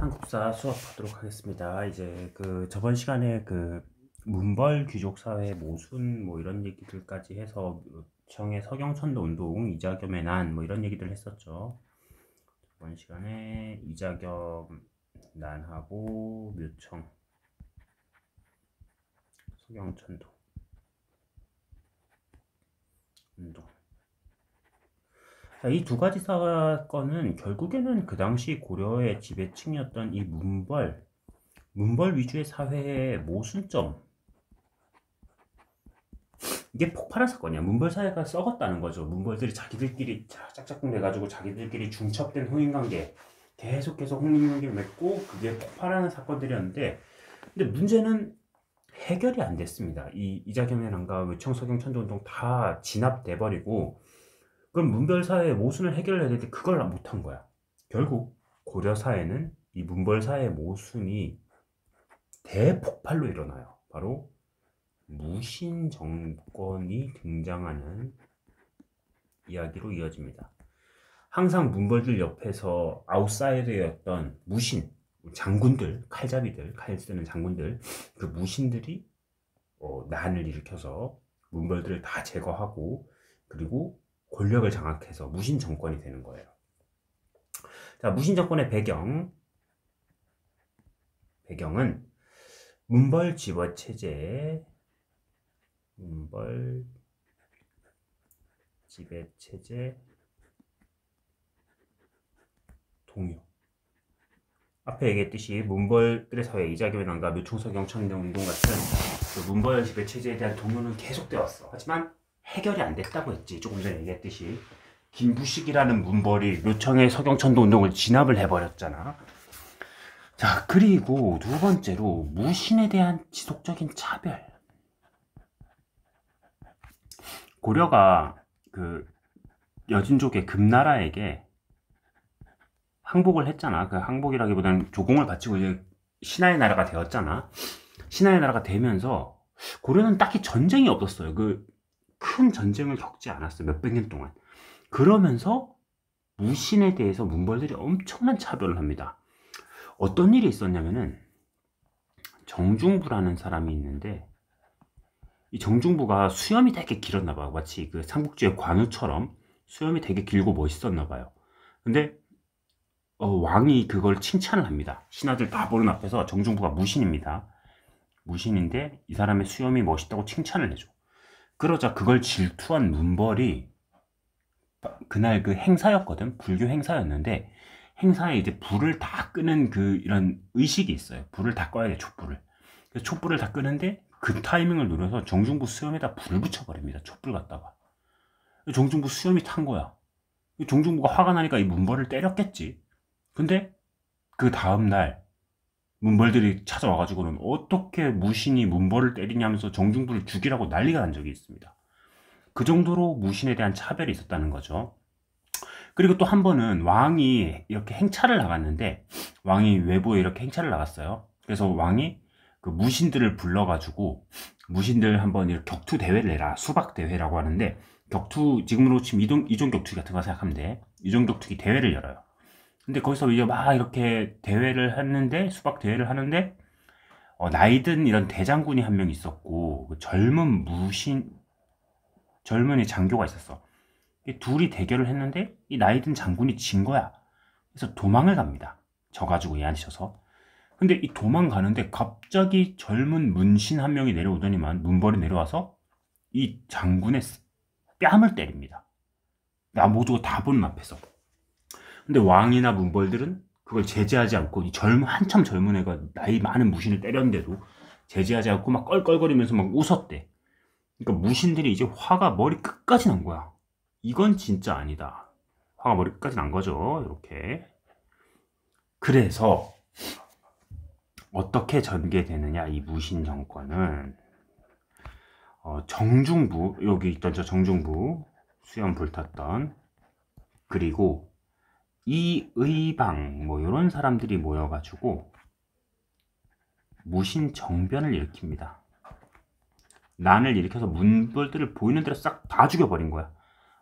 한국사 수업하도록 하겠습니다. 이제 저번 시간에 문벌 귀족 사회 모순 뭐 이런 얘기들까지 해서 청의 서경천도 운동, 이자겸의 난 뭐 이런 얘기들 했었죠. 저번 시간에 이자겸 난하고 묘청, 서경천도 운동. 이 두 가지 사건은 결국에는 그 당시 고려의 지배층이었던 이 문벌 위주의 사회의 모순점, 이게 폭발한 사건이야. 문벌 사회가 썩었다는 거죠. 문벌들이 자기들끼리 짝짝꿍 돼가지고 자기들끼리 중첩된 혼인관계 계속 혼인관계를 맺고 그게 폭발하는 사건들이었는데, 근데 문제는 해결이 안 됐습니다. 이 이자겸의 난과 묘청, 서경, 천도운동 다 진압돼 버리고, 그럼 문벌 사회의 모순을 해결해야 되는데 그걸 못한 거야. 결국 고려 사회는 이 문벌 사회의 모순이 대폭발로 일어나요. 바로 무신 정권이 등장하는 이야기로 이어집니다. 항상 문벌들 옆에서 아웃사이더였던 무신 장군들, 칼잡이들, 칼 쓰는 장군들, 그 무신들이 난을 일으켜서 문벌들을 다 제거하고 그리고 권력을 장악해서 무신 정권이 되는 거예요. 자, 무신 정권의 배경은 문벌 지배 체제, 동요. 앞에 얘기했듯이 문벌들의 사회, 이자겸의 난과 묘청, 서경, 천도운동 같은 그 문벌 지배 체제에 대한 동요는 계속되어 왔어. 하지만 해결이 안 됐다고 했지. 조금 전에 얘기했듯이 김부식이라는 문벌이 묘청의 서경천도 운동을 진압을 해버렸잖아. 자, 그리고 두 번째로 무신에 대한 지속적인 차별. 고려가 그 여진족의 금나라에게 항복을 했잖아. 그 항복이라기보다는 조공을 바치고 이제 신하의 나라가 되었잖아. 신하의 나라가 되면서 고려는 딱히 전쟁이 없었어요. 큰 전쟁을 겪지 않았어요. 몇백 년 동안. 그러면서 무신에 대해서 문벌들이 엄청난 차별을 합니다. 어떤 일이 있었냐면은 정중부라는 사람이 있는데, 이 정중부가 수염이 되게 길었나 봐요. 마치 그 삼국지의 관우처럼 수염이 되게 길고 멋있었나 봐요. 근데 왕이 그걸 칭찬을 합니다. 신하들 다 보는 앞에서 정중부가 무신입니다. 무신인데 이 사람의 수염이 멋있다고 칭찬을 해줘. 그러자 그걸 질투한 문벌이 그날 그 행사였거든. 불교 행사였는데 행사에 이제 불을 다 끄는 이런 의식이 있어요. 불을 다 꺼야 돼, 촛불을. 그래서 촛불을 다 끄는데 그 타이밍을 노려서 정중부 수염에다 불을 붙여버립니다. 촛불 갖다가. 정중부 수염이 탄 거야. 정중부가 화가 나니까 이 문벌을 때렸겠지. 근데 그 다음날 문벌들이 찾아와가지고는 어떻게 무신이 문벌을 때리냐면서 정중부를 죽이라고 난리가 난 적이 있습니다. 그 정도로 무신에 대한 차별이 있었다는 거죠. 그리고 또 한 번은 왕이 이렇게 행차를 나갔는데, 왕이 외부에 이렇게 행차를 나갔어요. 그래서 왕이 그 무신들을 불러가지고 무신들 한번 이렇게 격투 대회를 해라. 수박 대회라고 하는데, 지금으로 치면 이종 격투기 같은 거 생각하면 돼. 이종 격투기 대회를 열어요. 근데 거기서 이제 막 이렇게 대회를 했는데, 수박 대회를 하는데, 나이든 이런 대장군이 한 명 있었고, 그 젊은이 장교가 있었어. 둘이 대결을 했는데, 이 나이든 장군이 진 거야. 그래서 도망을 갑니다. 져가지고 얘한테 져서. 근데 이 도망가는데 갑자기 젊은 문신 한 명이 내려오더니만, 문벌이 내려와서 이 장군의 뺨을 때립니다. 모두가 다 보는 앞에서. 근데 왕이나 문벌들은 그걸 제재하지 않고, 한참 젊은 애가 나이 많은 무신을 때렸는데도 제재하지 않고 막 껄껄거리면서 막 웃었대. 그러니까 무신들이 이제 화가 머리 끝까지 난 거야. 이건 진짜 아니다. 화가 머리 끝까지 난 거죠. 이렇게. 그래서 어떻게 전개되느냐, 이 무신 정권은 정중부, 여기 있던 저 정중부, 수염 불탔던, 그리고 이의방 뭐 이런 사람들이 모여가지고 무신 정변을 일으킵니다. 난을 일으켜서 문벌들을 보이는 대로 싹 다 죽여버린 거야.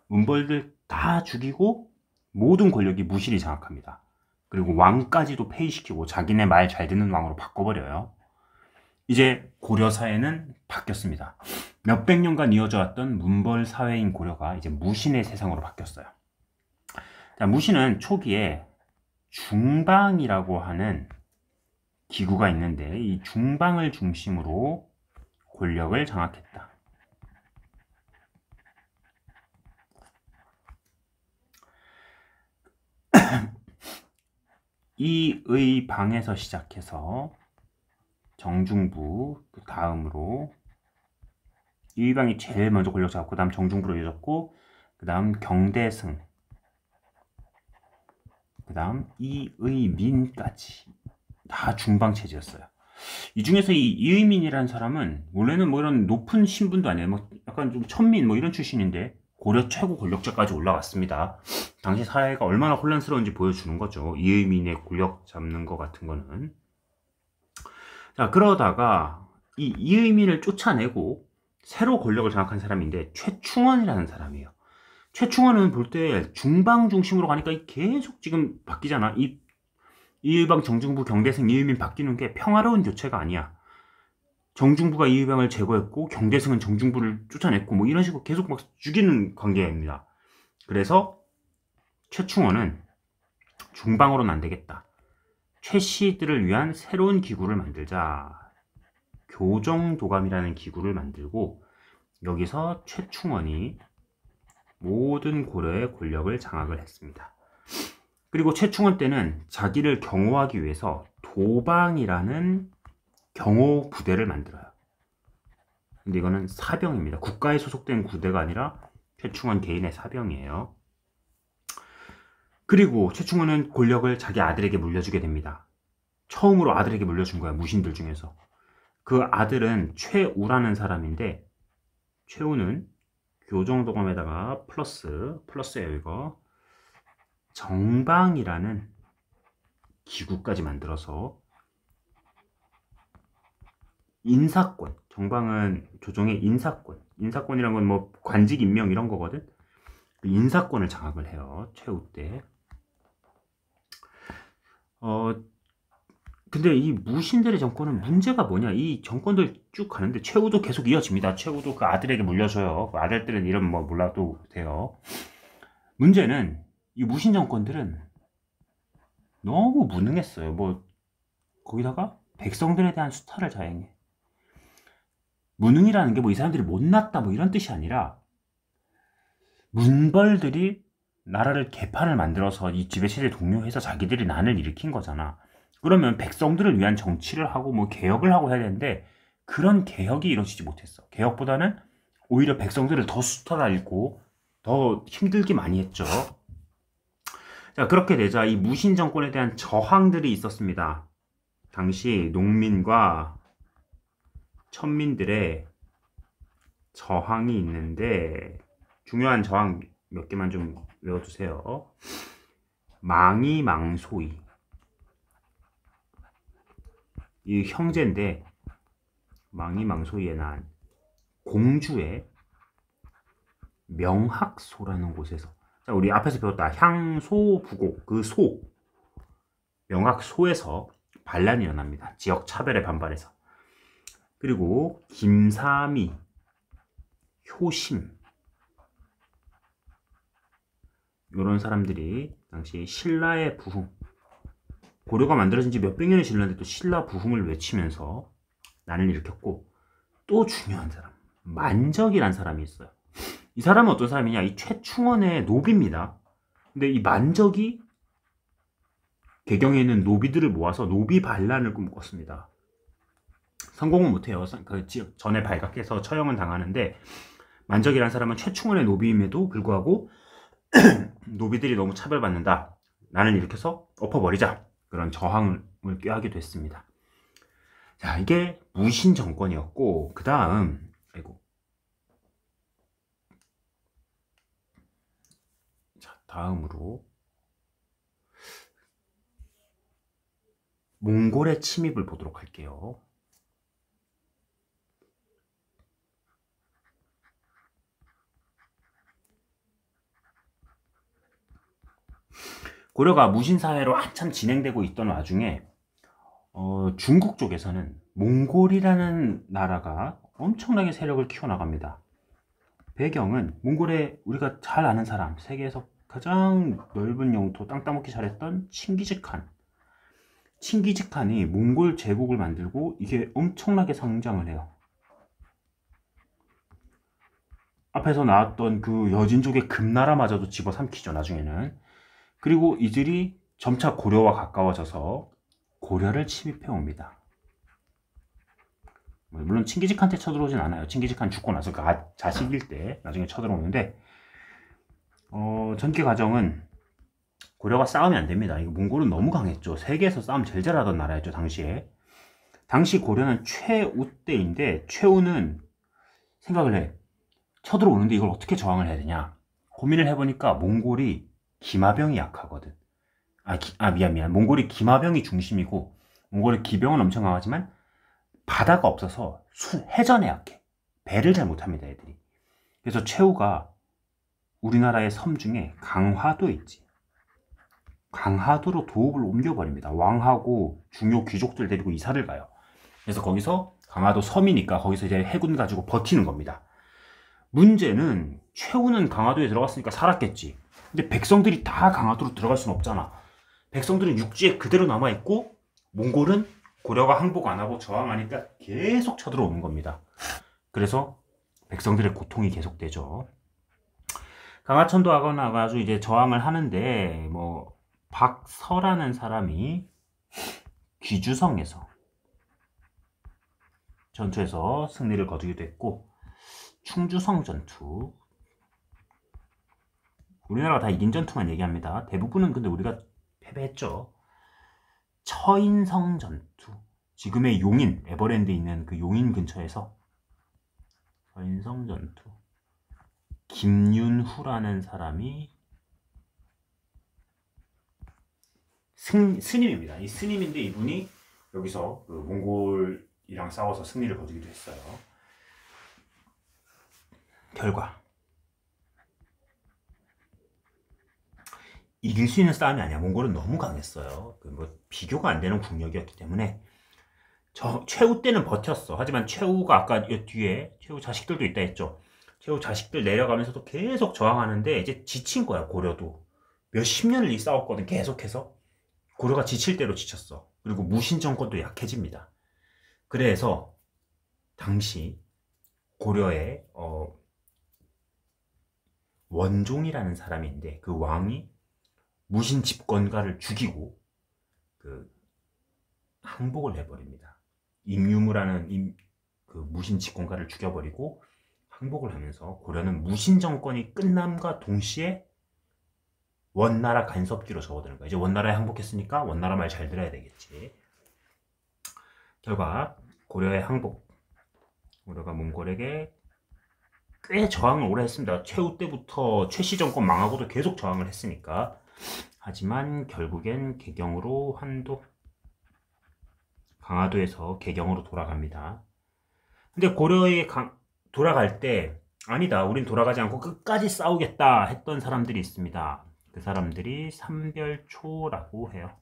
문벌들 다 죽이고 모든 권력이 무신이 장악합니다. 그리고 왕까지도 폐위시키고 자기네 말 잘 듣는 왕으로 바꿔버려요. 이제 고려 사회는 바뀌었습니다. 몇백 년간 이어져 왔던 문벌 사회인 고려가 이제 무신의 세상으로 바뀌었어요. 자, 무신은 초기에 중방이라고 하는 기구가 있는데 이 중방을 중심으로 권력을 장악했다. 이의 방에서 시작해서 정중부, 그 다음으로 이의방이 제일 먼저 권력 잡고 그 다음 정중부로 이어졌고 그 다음 경대승, 그 다음 이의민까지 다 중방체제였어요. 이 중에서 이 이의민이라는 사람은 원래는 뭐 이런 높은 신분도 아니에요. 뭐 약간 좀 천민 뭐 이런 출신인데 고려 최고 권력자까지 올라왔습니다. 당시 사회가 얼마나 혼란스러운지 보여주는 거죠. 이의민의 권력 잡는 것 같은 거는. 자, 그러다가 이 이의민을 쫓아내고 새로 권력을 장악한 사람인데 최충원이라는 사람이에요. 최충원은 볼 때 중방 중심으로 가니까 계속 지금 바뀌잖아. 이의방, 정중부, 경대승, 이의민 바뀌는 게 평화로운 교체가 아니야. 정중부가 이의방을 제거했고 경대승은 정중부를 쫓아냈고 뭐 이런 식으로 계속 막 죽이는 관계입니다. 그래서 최충원은 중방으로는 안 되겠다. 최씨들을 위한 새로운 기구를 만들자. 교정도감이라는 기구를 만들고 여기서 최충원이 모든 고려의 권력을 장악을 했습니다. 그리고 최충원 때는 자기를 경호하기 위해서 도방이라는 경호 부대를 만들어요. 근데 이거는 사병입니다. 국가에 소속된 부대가 아니라 최충원 개인의 사병이에요. 그리고 최충원은 권력을 자기 아들에게 물려주게 됩니다. 처음으로 아들에게 물려준 거야, 무신들 중에서. 그 아들은 최우라는 사람인데 최우는 교정도감에다가 플러스예요, 이거. 정방이라는 기구까지 만들어서 인사권, 정방은 조정의 인사권이란 건 뭐 관직 임명 이런 거거든. 인사권을 장악을 해요, 최우 때. 근데 이 무신들의 정권은 문제가 뭐냐? 이 정권들 쭉 가는데 최우도 계속 이어집니다. 최우도 그 아들에게 물려줘요. 그 아들들은 이름 뭐 몰라도 돼요. 문제는 이 무신 정권들은 너무 무능했어요. 뭐 거기다가 백성들에 대한 수탈을 자행해. 무능이라는 게 뭐 이 사람들이 못났다 뭐 이런 뜻이 아니라 문벌들이 나라를 개판을 만들어서 이 지배체제 독려해서 자기들이 난을 일으킨 거잖아. 그러면 백성들을 위한 정치를 하고 뭐 개혁을 하고 해야 되는데 그런 개혁이 이루어지지 못했어. 개혁보다는 오히려 백성들을 더 수탈하고 더 힘들게 많이 했죠. 자, 그렇게 되자 이 무신 정권에 대한 저항들이 있었습니다. 당시 농민과 천민들의 저항이 있는데 중요한 저항 몇 개만 좀 외워두세요. 망이망소이, 이 형제인데 망이망소이에 난 공주의 명학소라는 곳에서, 자, 우리 앞에서 배웠다 향소부고, 그 소, 명학소에서 반란이 일어납니다. 지역 차별에 반발해서. 그리고 김삼이, 효심, 이런 사람들이 당시 신라의 부흥, 고려가 만들어진 지 몇백 년이 지났는데 또 신라 부흥을 외치면서 난을 일으켰고, 또 중요한 사람, 만적이란 사람이 있어요. 이 사람은 어떤 사람이냐? 이 최충원의 노비입니다. 근데 이 만적이 개경에 있는 노비들을 모아서 노비 반란을 꿈꿨습니다. 성공은 못해요. 그 전에 발각해서 처형은 당하는데, 만적이란 사람은 최충원의 노비임에도 불구하고 노비들이 너무 차별받는다, 난을 일으켜서 엎어버리자, 그런 저항을 꾀하게 됐습니다. 자, 이게 무신 정권이었고, 그 다음, 자, 다음으로 몽골의 침입을 보도록 할게요. 고려가 무신사회로 한참 진행되고 있던 와중에 중국 쪽에서는 몽골이라는 나라가 엄청나게 세력을 키워나갑니다. 배경은 몽골의 우리가 잘 아는 사람, 세계에서 가장 넓은 영토 땅 따먹기 잘했던 칭기즈칸. 칭기즈칸이 몽골 제국을 만들고 이게 엄청나게 성장을 해요. 앞에서 나왔던 그 여진족의 금나라마저도 집어삼키죠, 나중에는. 그리고 이들이 점차 고려와 가까워져서 고려를 침입해 옵니다. 물론 칭기즈칸한테 쳐들어오진 않아요. 칭기즈칸 죽고 나서 그 자식일 때 나중에 쳐들어오는데 전개 과정은 고려가 싸우면 안 됩니다. 이거 몽골은 너무 강했죠. 세계에서 싸움 제일 잘하던 나라였죠, 당시에. 당시 고려는 최우 때인데 최우는 생각을 해. 쳐들어오는데 이걸 어떻게 저항을 해야 되냐. 고민을 해보니까 몽골이 기마병이 약하거든. 미안. 몽골이 기마병이 중심이고 몽골의 기병은 엄청 강하지만 바다가 없어서 해전에 약해. 배를 잘 못합니다, 애들이. 그래서 최우가 우리나라의 섬 중에 강화도 있지. 강화도로 도읍을 옮겨버립니다. 왕하고 중요 귀족들 데리고 이사를 가요. 그래서 거기서 강화도 섬이니까 거기서 이제 해군 가지고 버티는 겁니다. 문제는 최우는 강화도에 들어갔으니까 살았겠지. 근데 백성들이 다 강화도로 들어갈 수는 없잖아. 백성들은 육지에 그대로 남아있고 몽골은 고려가 항복 안 하고 저항하니까 계속 쳐들어오는 겁니다. 그래서 백성들의 고통이 계속되죠. 강화천도 하거나 가지고 이제 저항을 하는데 박서라는 사람이 귀주성에서 전투에서 승리를 거두기도 했고, 충주성 전투, 우리나라가 다 이긴 전투만 얘기합니다. 대부분은 근데 우리가 패배했죠. 처인성 전투, 지금의 용인, 에버랜드에 있는 그 용인 근처에서 처인성 전투, 김윤후라는 사람이 스님입니다. 이 스님인데 이분이 여기서 그 몽골이랑 싸워서 승리를 거두기도 했어요. 결과 이길 수 있는 싸움이 아니야. 몽골은 너무 강했어요. 비교가 안 되는 국력이었기 때문에 최우 때는 버텼어. 하지만 최우가 아까 뒤에 최우 자식들도 있다 했죠. 최우 자식들 내려가면서도 계속 저항하는데 이제 지친 거야. 고려도 몇십 년을 싸웠거든. 계속해서 고려가 지칠 대로 지쳤어. 그리고 무신 정권도 약해집니다. 그래서 당시 고려에 원종이라는 사람이 있는데 그 왕이 무신 집권가를 죽이고 항복을 해버립니다. 임유무라는 그 무신 집권가를 죽여버리고 항복을 하면서 고려는 무신 정권이 끝남과 동시에 원나라 간섭기로 접어드는 거야. 이제 원나라에 항복했으니까 원나라 말 잘 들어야 되겠지. 결과 고려의 항복, 고려가 몽골에게 꽤 저항을 오래 했습니다. 최우 때부터 최씨 정권 망하고도 계속 저항을 했으니까. 하지만 결국엔 개경으로 강화도에서 개경으로 돌아갑니다. 근데 고려에 돌아갈 때 아니다, 우린 돌아가지 않고 끝까지 싸우겠다 했던 사람들이 있습니다. 그 사람들이 삼별초라고 해요.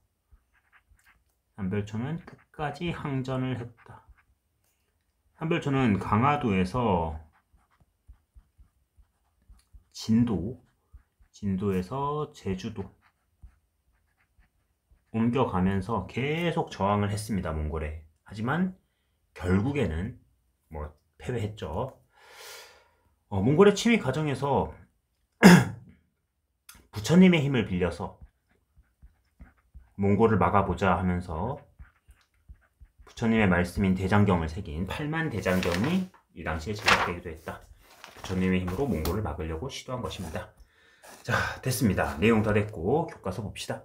삼별초는 끝까지 항전을 했다. 삼별초는 강화도에서 진도에서 제주도 옮겨가면서 계속 저항을 했습니다, 몽골에. 하지만 결국에는 패배했죠. 몽골의 침입 과정에서 부처님의 힘을 빌려서 몽골을 막아보자 하면서 부처님의 말씀인 대장경을 새긴 8만 대장경이 이 당시에 제작되기도 했다. 부처님의 힘으로 몽골을 막으려고 시도한 것입니다. 자, 됐습니다. 내용 다 됐고 교과서 봅시다.